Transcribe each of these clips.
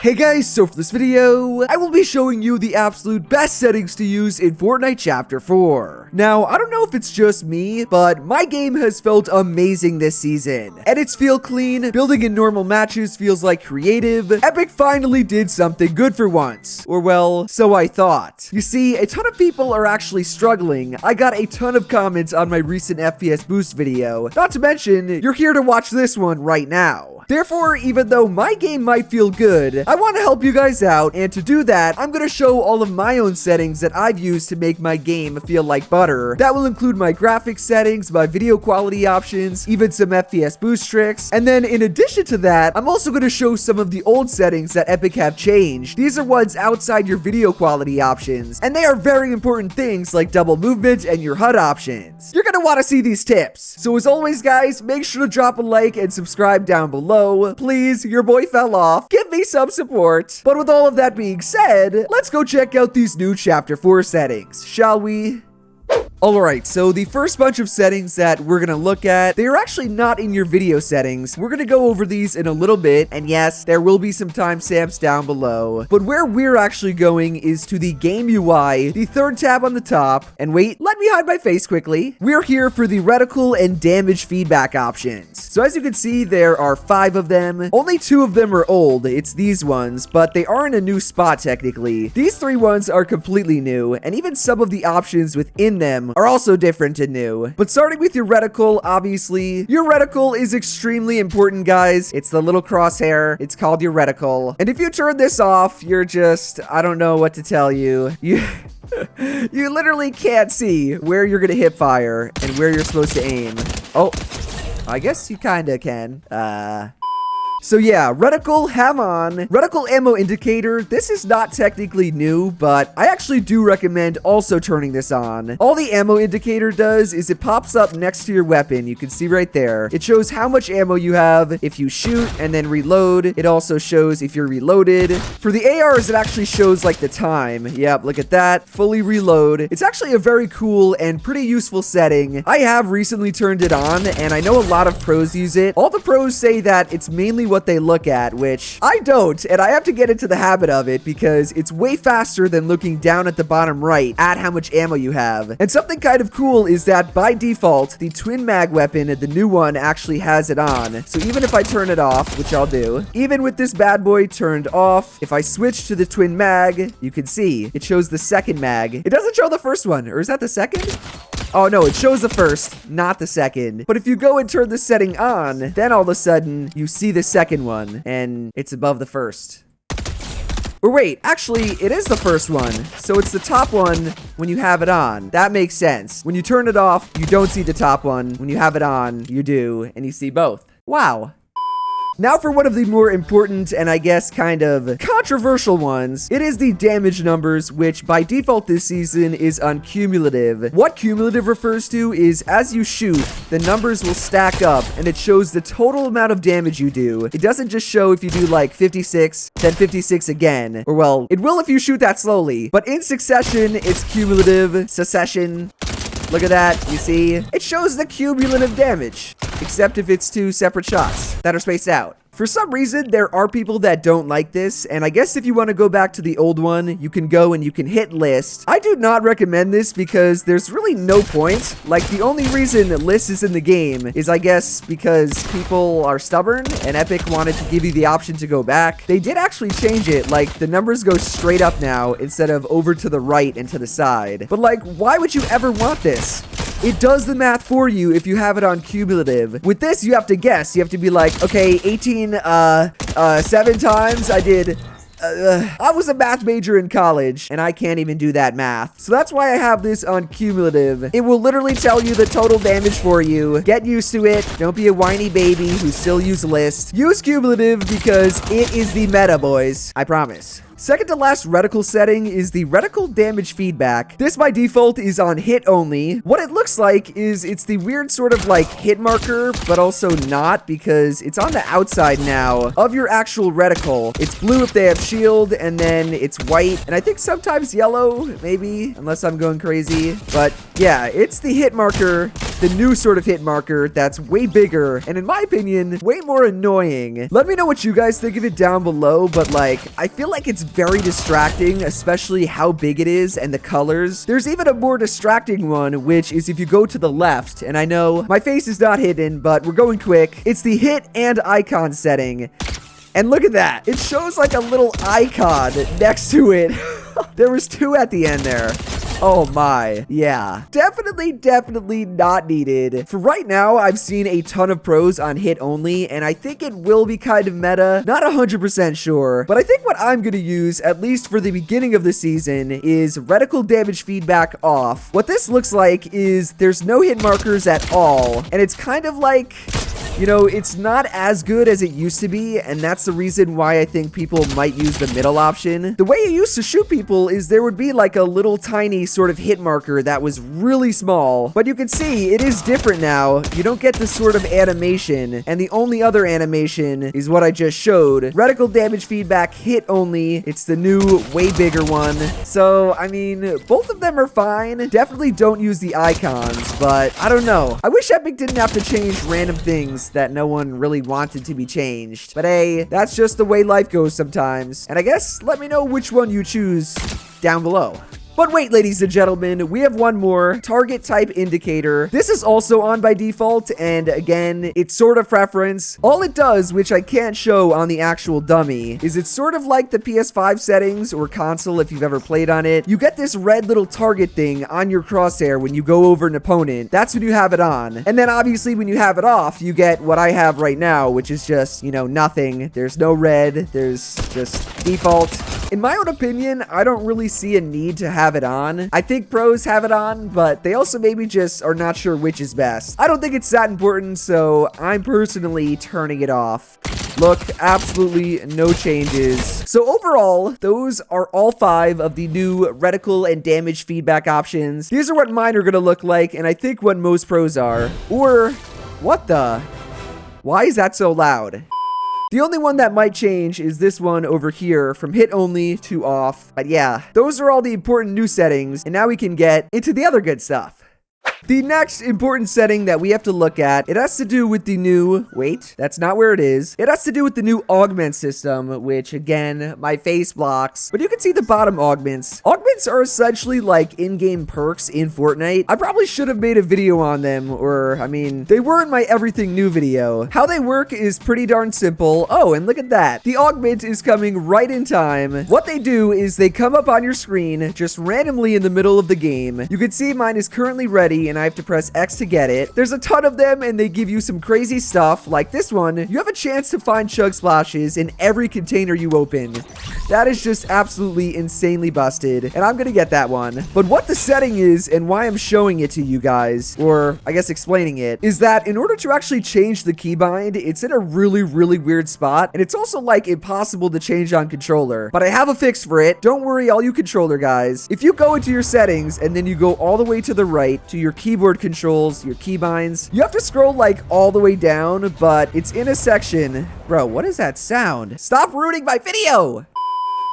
Hey guys, so for this video, I will be showing you the absolute best settings to use in Fortnite Chapter 4. Now, I don't know if it's just me, but my game has felt amazing this season. Edits feel clean, building in normal matches feels like creative. Epic finally did something good for once. Or well, so I thought. You see, a ton of people are actually struggling. I got a ton of comments on my recent FPS boost video. Not to mention, you're here to watch this one right now. Therefore, even though my game might feel good, I want to help you guys out, and to do that, I'm going to show all of my own settings that I've used to make my game feel like butter. That will include my graphics settings, my video quality options, even some FPS boost tricks, and then in addition to that, I'm also going to show some of the old settings that Epic have changed. These are ones outside your video quality options, and they are very important things like double movement and your HUD options. You're going to want to see these tips. So as always, guys, make sure to drop a like and subscribe down below. Please, your boy fell off. Give me some support. But with all of that being said, let's go check out these new Chapter 4 settings, shall we? Alright, so the first bunch of settings that we're gonna look at, they are actually not in your video settings. We're gonna go over these in a little bit, and yes, there will be some timestamps down below. But where we're actually going is to the game UI, the third tab on the top, and wait, let me hide my face quickly. We're here for the reticle and damage feedback options. So as you can see, there are 5 of them. Only 2 of them are old, it's these ones, but they are in a new spot technically. These 3 ones are completely new, and even some of the options within them are also different and new. But starting with your reticle, obviously, your reticle is extremely important, guys. It's the little crosshair. It's called your reticle. And if you turn this off, you're just, I don't know what to tell you. You literally can't see where you're gonna hip fire and where you're supposed to aim. Oh, I guess you kinda can. So yeah, reticle, have on. Reticle ammo indicator, this is not technically new, but I actually do recommend also turning this on. All the ammo indicator does is it pops up next to your weapon. You can see right there. It shows how much ammo you have if you shoot and then reload. It also shows if you're reloaded. For the ARs, it actually shows like the time. Yep, look at that. Fully reload. It's actually a very cool and pretty useful setting. I have recently turned it on, and I know a lot of pros use it. All the pros say that it's mainly what they look at, which I don't, and I have to get into the habit of it because it's way faster than looking down at the bottom right at how much ammo you have. And something kind of cool is that by default, the twin mag weapon, the new one, actually has it on. So even if I turn it off, which I'll do, even with this bad boy turned off, if I switch to the twin mag, you can see it shows the second mag. It doesn't show the first one, or is that the second? Oh no, it shows the first, not the second. But if you go and turn the setting on, then all of a sudden, you see the second one, and it's above the first. Or wait, actually, it is the first one. So it's the top one when you have it on. That makes sense. When you turn it off, you don't see the top one. When you have it on, you do, and you see both. Wow. Now for one of the more important and I guess kind of controversial ones, it is the damage numbers, which by default this season is on cumulative. What cumulative refers to is as you shoot, the numbers will stack up and it shows the total amount of damage you do. It doesn't just show if you do like 56, then 56 again, or well, it will if you shoot that slowly, but in succession, it's cumulative, succession. Look at that, you see? It shows the cumulative damage, except if it's 2 separate shots that are spaced out. For some reason, there are people that don't like this, and I guess if you want to go back to the old one, you can go and you can hit list. I do not recommend this because there's really no point. Like, the only reason list is in the game is, I guess, because people are stubborn, and Epic wanted to give you the option to go back. They did actually change it, like, the numbers go straight up now instead of over to the right and to the side. But, like, why would you ever want this? It does the math for you if you have it on cumulative. With this, you have to guess. You have to be like, okay, 18, 7 times I did... I was a math major in college, and I can't even do that math. So that's why I have this on cumulative. It will literally tell you the total damage for you. Get used to it. Don't be a whiny baby who still use list. Use cumulative because it is the meta, boys. I promise. Second to last reticle setting is the reticle damage feedback. This by default is on hit only. What it looks like is it's the weird sort of like hit marker, but also not, because it's on the outside now of your actual reticle. It's blue if they have shield, and then it's white, and I think sometimes yellow, maybe, unless I'm going crazy. But yeah, it's the hit marker, the new sort of hit marker that's way bigger, and in my opinion, way more annoying. Let me know what you guys think of it down below, but like, I feel like it's very distracting, especially how big it is and the colors. There's even a more distracting one, which is if you go to the left, and I know my face is not hidden, but we're going quick. It's the hit and icon setting. And look at that. It shows like a little icon next to it. There was two at the end there. Oh my. Yeah. Definitely not needed. For right now, I've seen a ton of pros on hit only, and I think it will be kind of meta. Not 100% sure, but I think what I'm going to use, at least for the beginning of the season, is reticle damage feedback off. What this looks like is there's no hit markers at all, and it's kind of like, you know, it's not as good as it used to be, and that's the reason why I think people might use the middle option. The way you used to shoot people is there would be like a little tiny sort of hit marker that was really small, but you can see it is different now. You don't get this sort of animation, and the only other animation is what I just showed. Reticle damage feedback hit only. It's the new, way bigger one. So, I mean, both of them are fine. Definitely don't use the icons, but I don't know. I wish Epic didn't have to change random things that no one really wanted to be changed. But hey, that's just the way life goes sometimes. And I guess let me know which one you choose down below. But wait, ladies and gentlemen, we have one more target type indicator. This is also on by default, and again, it's sort of preference. All it does, which I can't show on the actual dummy, is it's sort of like the PS5 settings or console if you've ever played on it. You get this red little target thing on your crosshair when you go over an opponent. That's when you have it on. And then obviously when you have it off, you get what I have right now, which is just, you know, nothing. There's no red. There's just default. In my own opinion, I don't really see a need to have it on. I think pros have it on, but they also maybe just are not sure which is best. I don't think it's that important, so I'm personally turning it off. Look, absolutely no changes. So overall, those are all 5 of the new reticle and damage feedback options. These are what mine are gonna look like, and I think what most pros are. Or, what the? Why is that so loud? The only one that might change is this one over here, from hit only to off. But yeah, those are all the important new settings, and now we can get into the other good stuff. The next important setting that we have to look at, it has to do with the new, wait, that's not where it is. It has to do with the new augment system, which again, my face blocks, but you can see the bottom augments. Augments are essentially like in-game perks in Fortnite. I probably should have made a video on them, or I mean, they were in my everything new video. How they work is pretty darn simple. Oh, and look at that. The augment is coming right in time. What they do is they come up on your screen just randomly in the middle of the game. You can see mine is currently ready, and I have to press X to get it. There's a ton of them, and they give you some crazy stuff. Like this one, you have a chance to find chug splashes in every container you open. That is just absolutely insanely busted, and I'm gonna get that one. But what the setting is, and why I'm showing it to you guys, or I guess explaining it, is that in order to actually change the keybind, it's in a really weird spot, and it's also like impossible to change on controller. But I have a fix for it. Don't worry, all you controller guys. If you go into your settings, and then you go all the way to the right to your keyboard controls, your keybinds, you have to scroll like all the way down, but it's in a section. Bro, what is that sound? Stop ruining my video!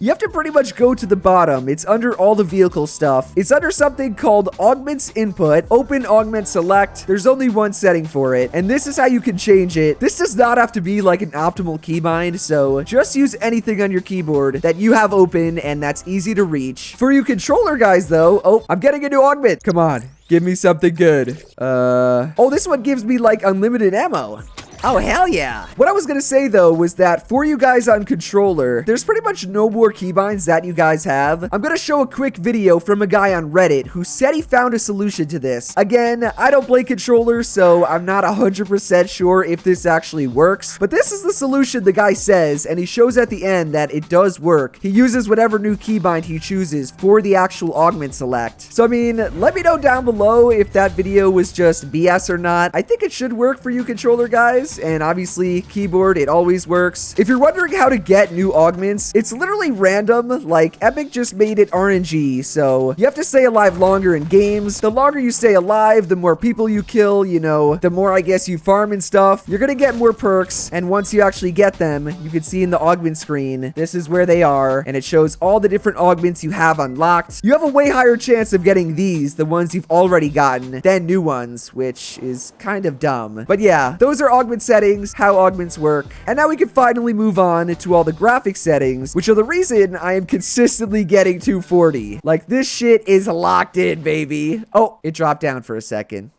You have to pretty much go to the bottom. It's under all the vehicle stuff. It's under something called Augments Input. Open Augment Select. There's only one setting for it, and this is how you can change it. This does not have to be like an optimal keybind, so just use anything on your keyboard that you have open and that's easy to reach. For you controller guys though, oh, I'm getting a new augment. Come on, give me something good. Oh, this one gives me like unlimited ammo. Oh, hell yeah. What I was gonna say though was that for you guys on controller, there's pretty much no more keybinds that you guys have. I'm gonna show a quick video from a guy on Reddit who said he found a solution to this. Again, I don't play controllers, so I'm not 100% sure if this actually works, but this is the solution the guy says, and he shows at the end that it does work. He uses whatever new keybind he chooses for the actual augment select. So I mean, let me know down below if that video was just BS or not. I think it should work for you controller guys. mouse, and obviously keyboard, it always works. If you're wondering how to get new augments, it's literally random. Like, Epic just made it RNG, so you have to stay alive longer in games. The longer you stay alive, the more people you kill, you know, the more I guess you farm and stuff. You're gonna get more perks, and once you actually get them, you can see in the augment screen, this is where they are, and it shows all the different augments you have unlocked. You have a way higher chance of getting these, the ones you've already gotten, than new ones, which is kind of dumb. But yeah, those are augment settings, how augments work. And now we can finally move on to all the graphic settings, which are the reason I am consistently getting 240. Like, this shit is locked in, baby. Oh, it dropped down for a second.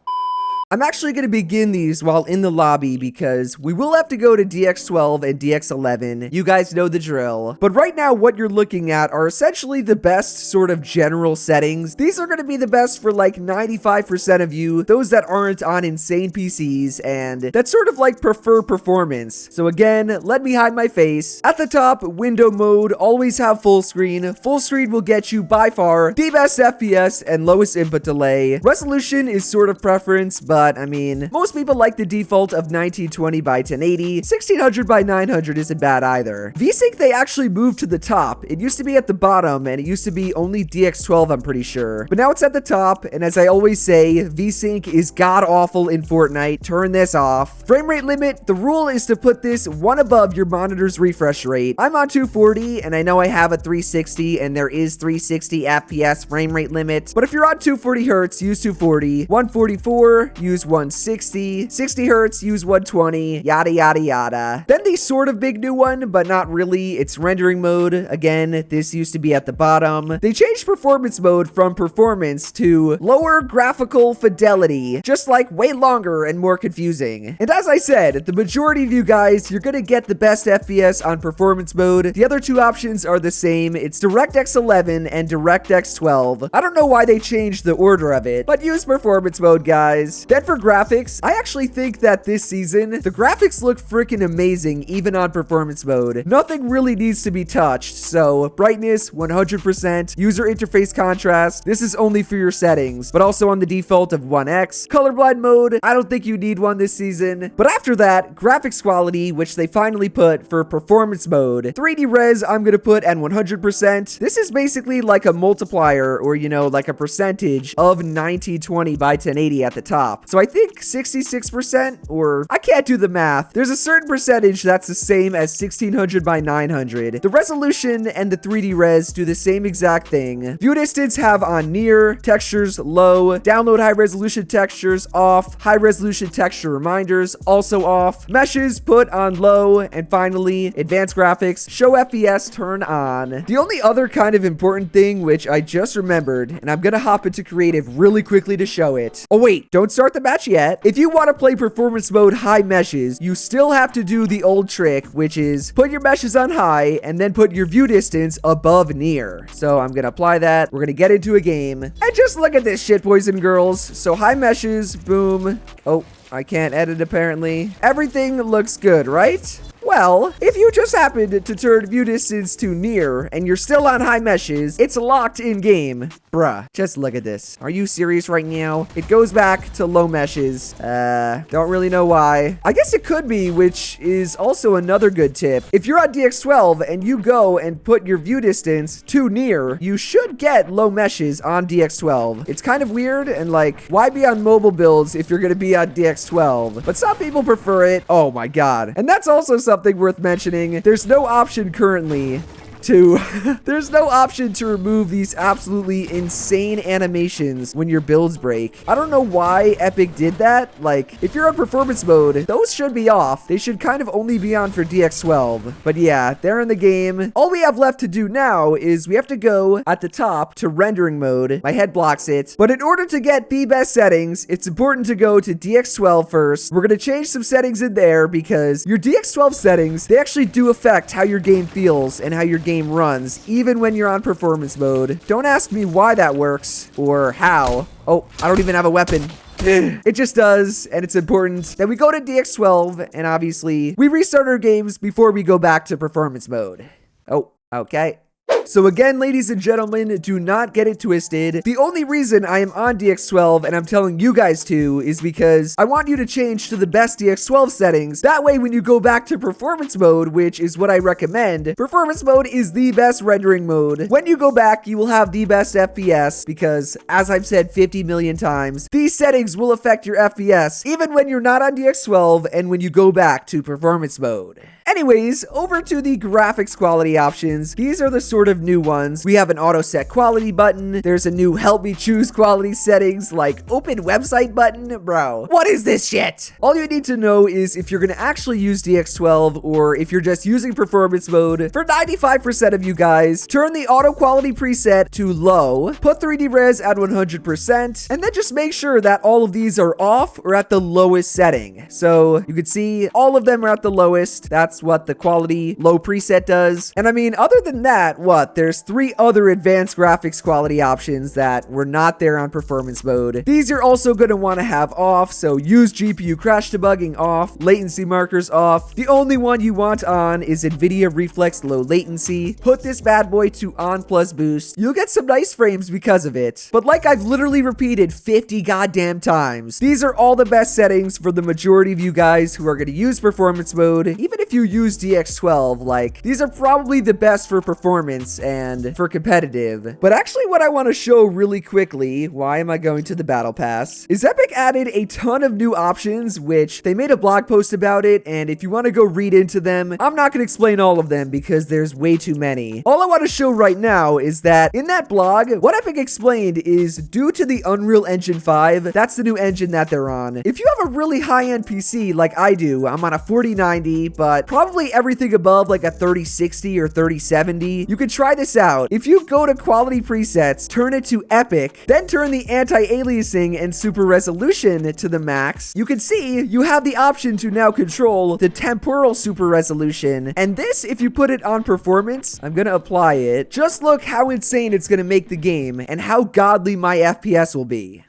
I'm actually going to begin these while in the lobby because we will have to go to DX12 and DX11. You guys know the drill. But right now, what you're looking at are essentially the best sort of general settings. These are going to be the best for like 95% of you, those that aren't on insane PCs and that sort of like prefer performance. So again, let me hide my face. At the top, window mode, always have full screen. Full screen will get you by far the best FPS and lowest input delay. Resolution is sort of preference, but I mean, most people like the default of 1920 by 1080. 1600 by 900 isn't bad either. VSync, they actually moved to the top. It used to be at the bottom, and it used to be only DX12, I'm pretty sure. But now it's at the top, and as I always say, VSync is god-awful in Fortnite. Turn this off. Frame rate limit, the rule is to put this one above your monitor's refresh rate. I'm on 240, and I know I have a 360, and there is 360 FPS frame rate limit. But if you're on 240 hertz, use 240. 144, use 160, 60 hertz, use 120, yada, yada, yada. Then the sort of big new one, but not really, it's rendering mode. Again, this used to be at the bottom. They changed performance mode from performance to lower graphical fidelity, just like way longer and more confusing. And as I said, the majority of you guys, you're gonna get the best FPS on performance mode. The other two options are the same. It's DirectX 11 and DirectX 12. I don't know why they changed the order of it, but use performance mode, guys. Then for graphics, I actually think that this season, the graphics look freaking amazing even on performance mode. Nothing really needs to be touched, so brightness 100%, user interface contrast, this is only for your settings, but also on the default of 1x. Colorblind mode, I don't think you need one this season. But after that, graphics quality, which they finally put for performance mode. 3D res, I'm gonna put at 100%. This is basically like a multiplier, or you know, like a percentage of 1920 by 1080 at the top. So I think 66%, or I can't do the math. There's a certain percentage that's the same as 1600 by 900. The resolution and the 3D res do the same exact thing. View distance have on near, textures low, download high resolution textures off, high resolution texture reminders also off, meshes put on low, and finally, advanced graphics, show FPS turn on. The only other kind of important thing which I just remembered, and I'm gonna hop into creative really quickly to show it. Oh wait, don't start the match yet. If you want to play performance mode high meshes, you still have to do the old trick, which is put your meshes on high and then put your view distance above near. So I'm gonna apply that. We're gonna get into a game and just look at this shit, boys and girls. So high meshes, boom. Oh, I can't edit apparently. Everything looks good, right? Well, if you just happened to turn view distance to near and you're still on high meshes, it's locked in game. Bruh, just look at this. Are you serious right now? It goes back to low meshes. Don't really know why. I guess it could be, which is also another good tip. If you're on DX12 and you go and put your view distance to near, you should get low meshes on DX12. It's kind of weird and like, why be on mobile builds if you're gonna be on DX12? But some people prefer it. Oh my god. And that's also something worth mentioning. There's no option currently there's no option to remove these absolutely insane animations when your builds break. I don't know why Epic did that. Like, if you're on performance mode, those should be off. They should kind of only be on for DX12. But yeah, they're in the game. All we have left to do now is we have to go at the top to rendering mode. My head blocks it. But in order to get the best settings, it's important to go to DX12 first. We're gonna change some settings in there because your DX12 settings, they actually do affect how your game feels and how your game runs, even when you're on performance mode. Don't ask me why that works or how. Oh, I don't even have a weapon. It just does, and it's important that we go to DX12, and obviously, we restart our games before we go back to performance mode. Oh, okay. So again, ladies and gentlemen, do not get it twisted. The only reason I am on DX12 and I'm telling you guys to is because I want you to change to the best DX12 settings. That way, when you go back to performance mode, which is what I recommend, performance mode is the best rendering mode. When you go back, you will have the best FPS because, as I've said 50 million times, these settings will affect your FPS even when you're not on DX12 and when you go back to performance mode. Anyways, over to the graphics quality options. These are the sort of new ones. We have an auto set quality button. There's a new help me choose quality settings like open website button. Bro, what is this shit? All you need to know is if you're gonna actually use DX12 or if you're just using performance mode. For 95% of you guys, turn the auto quality preset to low, put 3D res at 100%, and then just make sure that all of these are off or at the lowest setting. So you can see all of them are at the lowest. That's what the quality low preset does. And I mean, other than that, there's 3 other advanced graphics quality options that were not there on performance mode. These you're also going to want to have off. So use GPU crash debugging off, latency markers off. The only one you want on is NVIDIA Reflex low latency. Put this bad boy to on plus boost. You'll get some nice frames because of it. But like I've literally repeated 50 goddamn times, these are all the best settings for the majority of you guys who are going to use performance mode. Even if you use DX12, like, these are probably the best for performance and for competitive. But actually what I want to show really quickly, why am I going to the battle pass, is Epic added a ton of new options, which they made a blog post about it, and if you want to go read into them, I'm not going to explain all of them because there's way too many. All I want to show right now is that in that blog, what Epic explained is due to the Unreal Engine 5, that's the new engine that they're on. If you have a really high-end PC like I do, I'm on a 4090, but probably everything above like a 3060 or 3070, you can try this out. If you go to quality presets, turn it to epic, then turn the anti-aliasing and super resolution to the max, you can see you have the option to now control the temporal super resolution. And this, if you put it on performance, I'm gonna apply it. Just look how insane it's gonna make the game and how godly my FPS will be.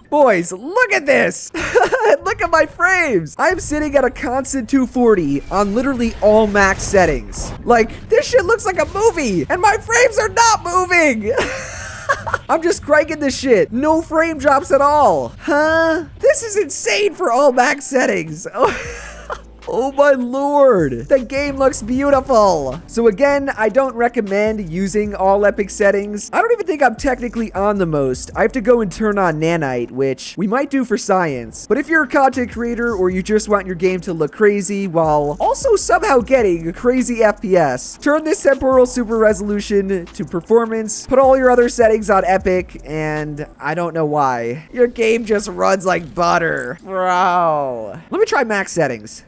Boys, look at this! Look at my frames! I'm sitting at a constant 240 on literally all max settings. Like, this shit looks like a movie, and my frames are not moving! I'm just cranking this shit. No frame drops at all. Huh? This is insane for all max settings. Oh my lord, the game looks beautiful. So again, I don't recommend using all epic settings. I don't even think I'm technically on the most. I have to go and turn on nanite, which we might do for science. But if you're a content creator or you just want your game to look crazy while also somehow getting a crazy FPS, turn this temporal super resolution to performance, put all your other settings on epic, and I don't know why. Your game just runs like butter. Bro. Let me try max settings.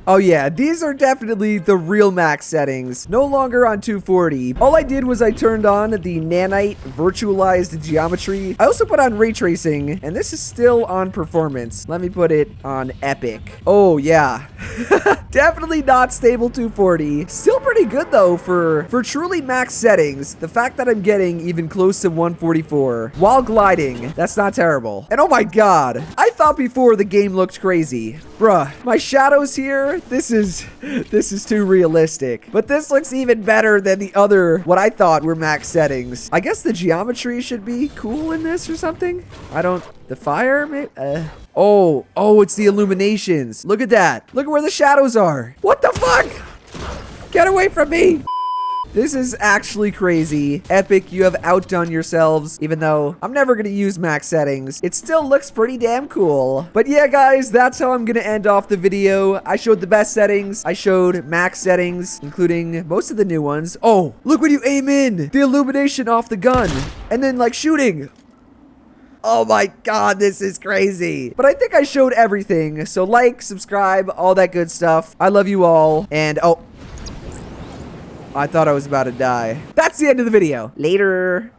Oh yeah, these are definitely the real max settings. No longer on 240. All I did was I turned on the nanite virtualized geometry. I also put on ray tracing, and this is still on performance. Let me put it on epic. Oh yeah. Definitely not stable 240. Still pretty good though for truly max settings. The fact that I'm getting even close to 144 while gliding, that's not terrible. And oh my god, I thought before the game looked crazy. Bruh, my shadows here, this is too realistic. But this looks even better than the other, what I thought were max settings. I guess the geometry should be cool in this or something. The fire, maybe? Oh, it's the illuminations. Look at that. Look at where the shadows are. What the fuck? Get away from me. This is actually crazy. Epic, you have outdone yourselves, even though I'm never going to use max settings. It still looks pretty damn cool. But yeah, guys, that's how I'm going to end off the video. I showed the best settings. I showed max settings, including most of the new ones. Oh, look when you aim in. The illumination off the gun. And then, like, shooting. Oh my god, this is crazy. But I think I showed everything. So like, subscribe, all that good stuff. I love you all. And, oh, I thought I was about to die. That's the end of the video. Later.